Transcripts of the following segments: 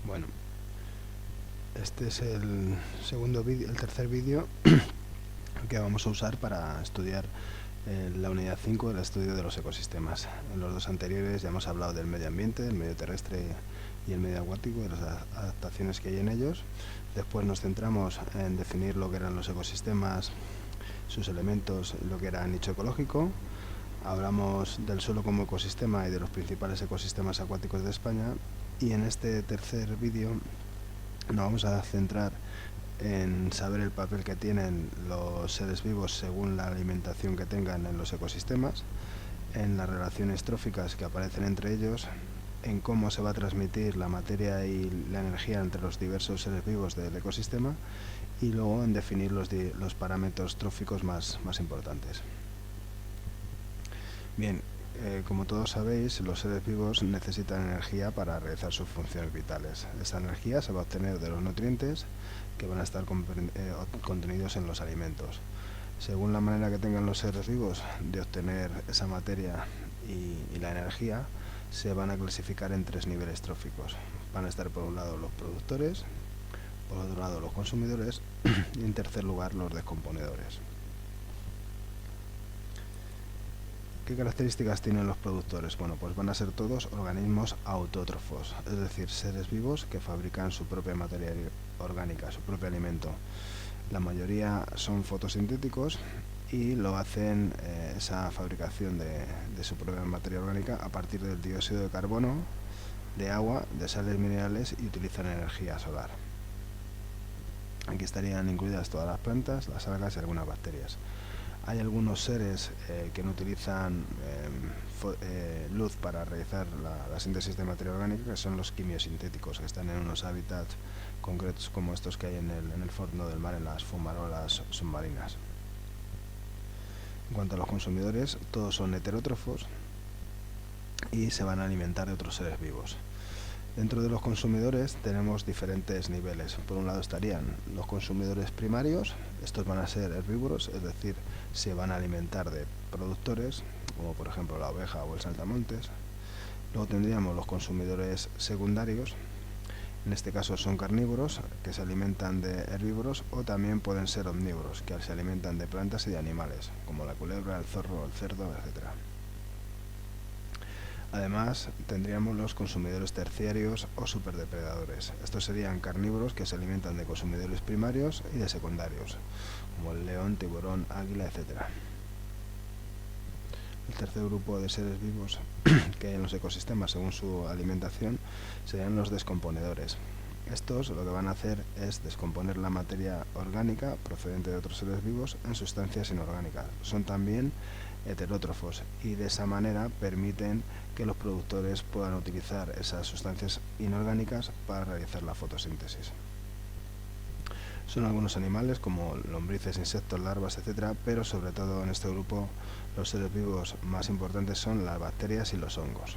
Bueno, este es el tercer vídeo que vamos a usar para estudiar la unidad 5 del estudio de los ecosistemas. En los dos anteriores ya hemos hablado del medio ambiente, el medio terrestre y el medio acuático, de las adaptaciones que hay en ellos. Después nos centramos en definir lo que eran los ecosistemas, sus elementos, lo que era nicho ecológico. Hablamos del suelo como ecosistema y de los principales ecosistemas acuáticos de España. Y en este tercer vídeo nos vamos a centrar en saber el papel que tienen los seres vivos según la alimentación que tengan en los ecosistemas, en las relaciones tróficas que aparecen entre ellos, en cómo se va a transmitir la materia y la energía entre los diversos seres vivos del ecosistema, y luego en definir los parámetros tróficos más importantes. Bien, como todos sabéis, los seres vivos necesitan energía para realizar sus funciones vitales. Esa energía se va a obtener de los nutrientes que van a estar contenidos en los alimentos. Según la manera que tengan los seres vivos de obtener esa materia y la energía, se van a clasificar en tres niveles tróficos. Van a estar por un lado los productores, por otro lado los consumidores y en tercer lugar los descomponedores. ¿Qué características tienen los productores? Bueno, pues van a ser todos organismos autótrofos, es decir, seres vivos que fabrican su propia materia orgánica, su propio alimento. La mayoría son fotosintéticos y lo hacen esa fabricación de su propia materia orgánica a partir del dióxido de carbono, de agua, de sales minerales, y utilizan energía solar. Aquí estarían incluidas todas las plantas, las algas y algunas bacterias. Hay algunos seres que no utilizan luz para realizar la síntesis de materia orgánica, que son los quimiosintéticos, que están en unos hábitats concretos como estos que hay en el fondo del mar, en las fumarolas submarinas. En cuanto a los consumidores, todos son heterótrofos y se van a alimentar de otros seres vivos. Dentro de los consumidores tenemos diferentes niveles. Por un lado estarían los consumidores primarios. Estos van a ser herbívoros, es decir, se van a alimentar de productores, como por ejemplo la oveja o el saltamontes. Luego tendríamos los consumidores secundarios. En este caso son carnívoros, que se alimentan de herbívoros, o también pueden ser omnívoros, que se alimentan de plantas y de animales, como la culebra, el zorro, el cerdo, etc. Además, tendríamos los consumidores terciarios o superdepredadores. Estos serían carnívoros que se alimentan de consumidores primarios y de secundarios, como el león, tiburón, águila, etc. El tercer grupo de seres vivos que hay en los ecosistemas según su alimentación serían los descomponedores. Estos lo que van a hacer es descomponer la materia orgánica procedente de otros seres vivos en sustancias inorgánicas. Son también heterótrofos y de esa manera permiten que los productores puedan utilizar esas sustancias inorgánicas para realizar la fotosíntesis. Son algunos animales como lombrices, insectos, larvas, etc., pero sobre todo en este grupo los seres vivos más importantes son las bacterias y los hongos.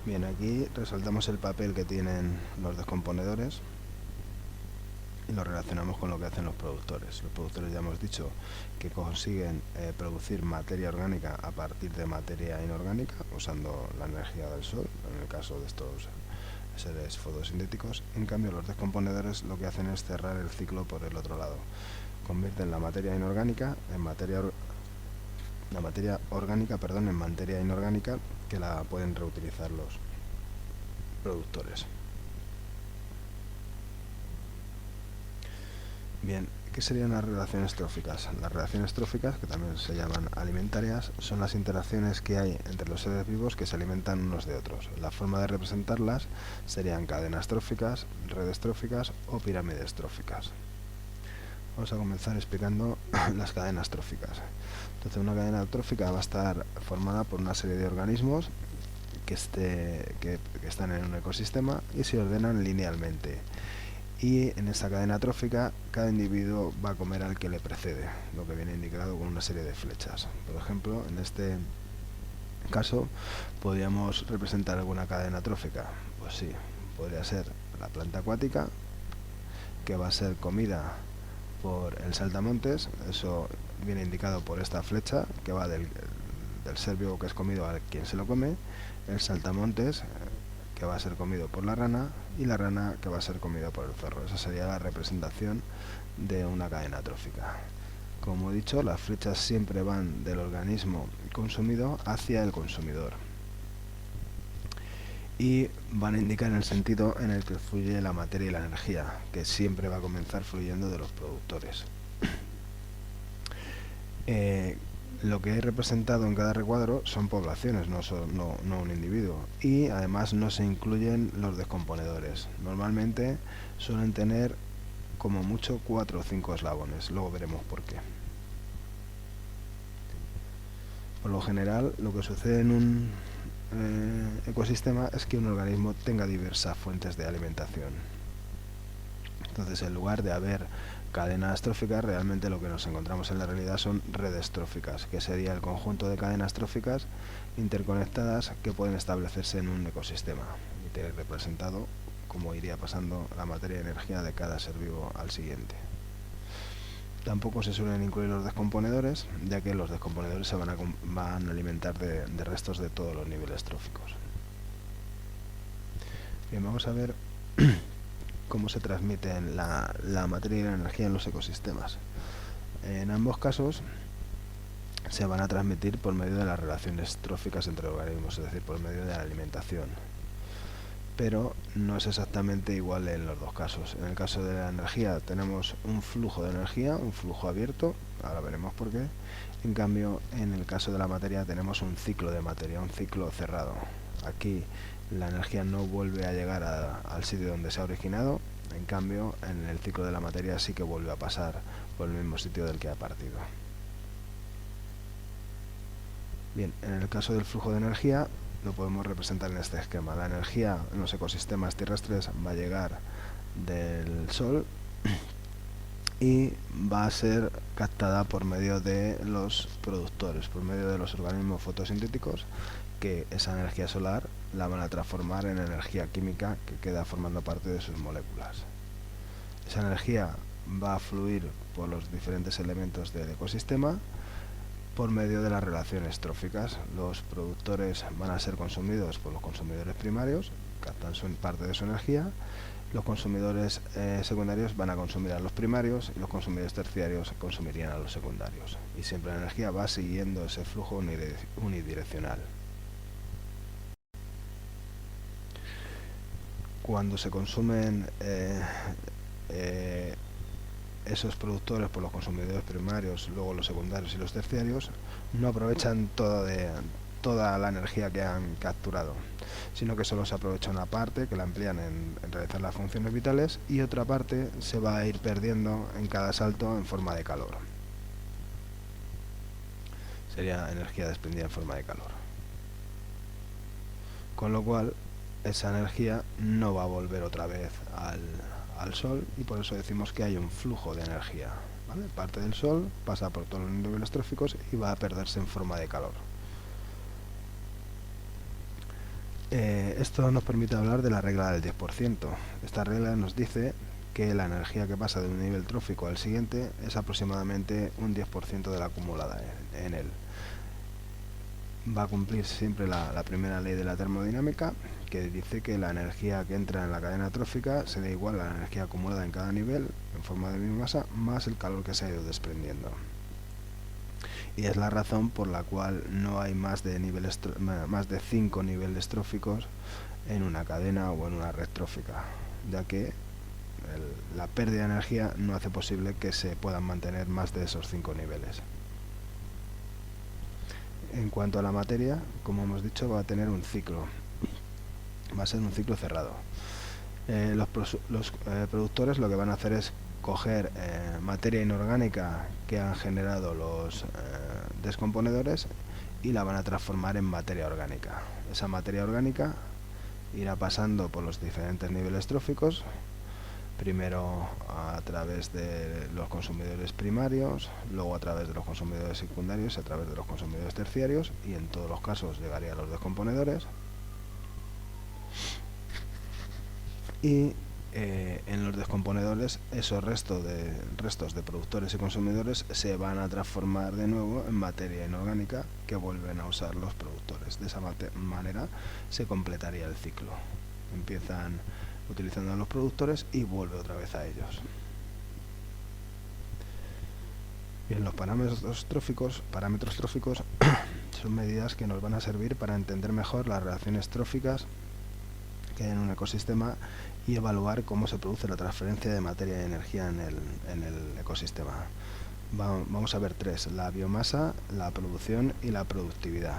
Bien, aquí resaltamos el papel que tienen los descomponedores y lo relacionamos con lo que hacen los productores. Los productores ya hemos dicho que consiguen producir materia orgánica a partir de materia inorgánica usando la energía del sol, en el caso de estos seres fotosintéticos. En cambio, los descomponedores lo que hacen es cerrar el ciclo por el otro lado. Convierten la materia inorgánica en materia inorgánica, que la pueden reutilizar los productores. Bien, ¿qué serían las relaciones tróficas? Las relaciones tróficas, que también se llaman alimentarias, son las interacciones que hay entre los seres vivos que se alimentan unos de otros. La forma de representarlas serían cadenas tróficas, redes tróficas o pirámides tróficas. Vamos a comenzar explicando las cadenas tróficas. Entonces, una cadena trófica va a estar formada por una serie de organismos que están en un ecosistema y se ordenan linealmente. Y en esta cadena trófica, cada individuo va a comer al que le precede, lo que viene indicado con una serie de flechas. Por ejemplo, en este caso, podríamos representar alguna cadena trófica. Pues sí, podría ser la planta acuática, que va a ser comida por el saltamontes. Eso viene indicado por esta flecha que va del ser vivo que es comido a quien se lo come, el saltamontes que va a ser comido por la rana y la rana que va a ser comida por el zorro. Esa sería la representación de una cadena trófica. Como he dicho, las flechas siempre van del organismo consumido hacia el consumidor y van a indicar el sentido en el que fluye la materia y la energía, que siempre va a comenzar fluyendo de los productores. Lo que he representado en cada recuadro son poblaciones, no un individuo, y además no se incluyen los descomponedores. Normalmente suelen tener como mucho 4 o 5 eslabones, luego veremos por qué. Por lo general, lo que sucede en un ecosistema es que un organismo tenga diversas fuentes de alimentación. Entonces, en lugar de haber cadenas tróficas, realmente lo que nos encontramos en la realidad son redes tróficas, que sería el conjunto de cadenas tróficas interconectadas que pueden establecerse en un ecosistema. Y te he representado cómo iría pasando la materia y energía de cada ser vivo al siguiente. Tampoco se suelen incluir los descomponedores, ya que los descomponedores se van a alimentar de restos de todos los niveles tróficos. Bien, vamos a ver cómo se transmiten la materia y la energía en los ecosistemas. En ambos casos se van a transmitir por medio de las relaciones tróficas entre organismos, es decir, por medio de la alimentación. Pero no es exactamente igual en los dos casos. En el caso de la energía tenemos un flujo de energía, un flujo abierto, ahora veremos por qué. En cambio, en el caso de la materia tenemos un ciclo de materia, un ciclo cerrado. Aquí la energía no vuelve a llegar al sitio donde se ha originado, en cambio en el ciclo de la materia sí que vuelve a pasar por el mismo sitio del que ha partido. Bien, en el caso del flujo de energía lo podemos representar en este esquema. La energía en los ecosistemas terrestres va a llegar del Sol y va a ser captada por medio de los productores, por medio de los organismos fotosintéticos, que esa energía solar la van a transformar en energía química que queda formando parte de sus moléculas. Esa energía va a fluir por los diferentes elementos del ecosistema por medio de las relaciones tróficas. Los productores van a ser consumidos por los consumidores primarios, captan parte de su energía. Los consumidores secundarios van a consumir a los primarios y los consumidores terciarios consumirían a los secundarios. Y siempre la energía va siguiendo ese flujo unidireccional. Cuando se consumen esos productores por los consumidores primarios, luego los secundarios y los terciarios, no aprovechan toda la energía que han capturado, sino que solo se aprovecha una parte, que la emplean en realizar las funciones vitales, y otra parte se va a ir perdiendo en cada salto en forma de calor. Sería energía desprendida en forma de calor. Con lo cual, esa energía no va a volver otra vez al Sol, y por eso decimos que hay un flujo de energía, ¿vale? Parte del Sol, pasa por todos los niveles tróficos y va a perderse en forma de calor. Esto nos permite hablar de la regla del 10%. Esta regla nos dice que la energía que pasa de un nivel trófico al siguiente es aproximadamente un 10% de la acumulada en él. Va a cumplir siempre la primera ley de la termodinámica, que dice que la energía que entra en la cadena trófica será igual a la energía acumulada en cada nivel en forma de biomasa más el calor que se ha ido desprendiendo. Y es la razón por la cual no hay más de 5 niveles tróficos en una cadena o en una red trófica, ya que la pérdida de energía no hace posible que se puedan mantener más de esos 5 niveles. En cuanto a la materia, como hemos dicho, va a tener un ciclo, va a ser un ciclo cerrado. Los productores lo que van a hacer es coger materia inorgánica que han generado los descomponedores y la van a transformar en materia orgánica. Esa materia orgánica irá pasando por los diferentes niveles tróficos, primero a través de los consumidores primarios, luego a través de los consumidores secundarios, a través de los consumidores terciarios, y en todos los casos llegaría a los descomponedores. Y en los descomponedores esos restos de productores y consumidores se van a transformar de nuevo en materia inorgánica que vuelven a usar los productores. De esa manera se completaría el ciclo. Empiezan utilizando a los productores y vuelve otra vez a ellos. Bien, los parámetros tróficos son medidas que nos van a servir para entender mejor las relaciones tróficas que hay en un ecosistema y evaluar cómo se produce la transferencia de materia y energía en el ecosistema. Vamos a ver tres: la biomasa, la producción y la productividad.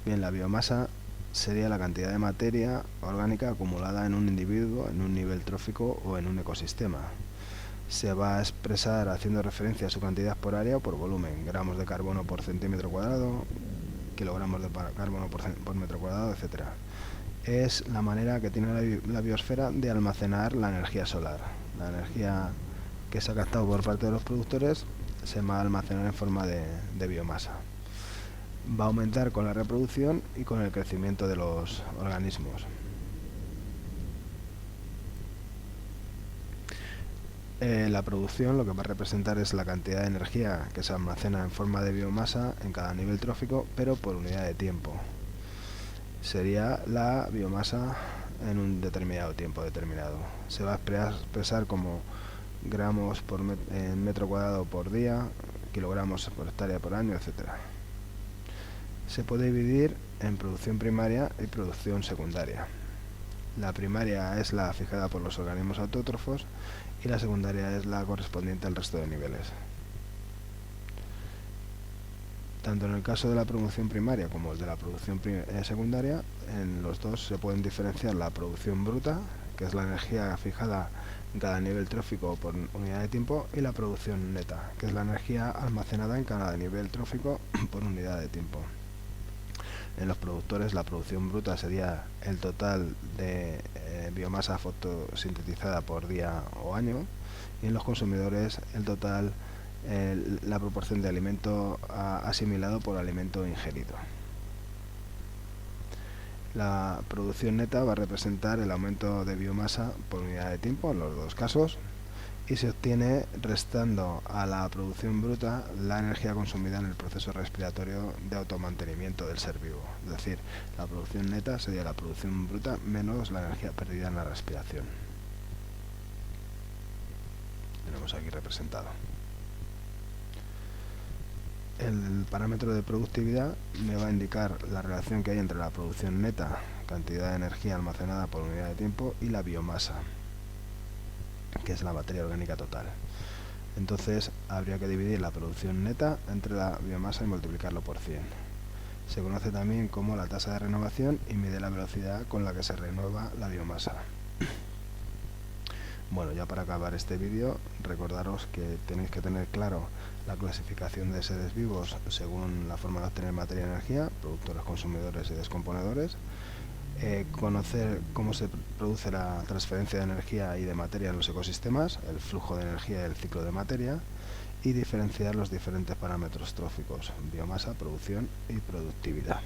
Bien, la biomasa sería la cantidad de materia orgánica acumulada en un individuo, en un nivel trófico o en un ecosistema. Se va a expresar haciendo referencia a su cantidad por área o por volumen: gramos de carbono por centímetro cuadrado, kilogramos de carbono por metro cuadrado, etc. Es la manera que tiene la biosfera de almacenar la energía solar. La energía que se ha captado por parte de los productores se va a almacenar en forma de biomasa. Va a aumentar con la reproducción y con el crecimiento de los organismos. La producción lo que va a representar es la cantidad de energía que se almacena en forma de biomasa en cada nivel trófico, pero por unidad de tiempo. Sería la biomasa en un determinado tiempo determinado. Se va a expresar como gramos en metro cuadrado por día, kilogramos por hectárea por año, etc. Se puede dividir en producción primaria y producción secundaria. La primaria es la fijada por los organismos autótrofos y la secundaria es la correspondiente al resto de niveles. Tanto en el caso de la producción primaria como el de la producción secundaria, en los dos se pueden diferenciar la producción bruta, que es la energía fijada en cada nivel trófico por unidad de tiempo, y la producción neta, que es la energía almacenada en cada nivel trófico por unidad de tiempo. En los productores, la producción bruta sería el total de biomasa fotosintetizada por día o año, y en los consumidores el total, la proporción de alimento asimilado por alimento ingerido. La producción neta va a representar el aumento de biomasa por unidad de tiempo en los dos casos, y se obtiene restando a la producción bruta la energía consumida en el proceso respiratorio de automantenimiento del ser vivo. Es decir, la producción neta sería la producción bruta menos la energía perdida en la respiración. Tenemos aquí representado. El parámetro de productividad me va a indicar la relación que hay entre la producción neta, cantidad de energía almacenada por unidad de tiempo, y la biomasa, que es la materia orgánica total. Entonces habría que dividir la producción neta entre la biomasa y multiplicarlo por 100. Se conoce también como la tasa de renovación y mide la velocidad con la que se renueva la biomasa. Bueno, ya para acabar este vídeo, recordaros que tenéis que tener claro la clasificación de seres vivos según la forma de obtener materia y energía: productores, consumidores y descomponedores. Conocer cómo se produce la transferencia de energía y de materia en los ecosistemas, el flujo de energía y el ciclo de materia, y diferenciar los diferentes parámetros tróficos: biomasa, producción y productividad.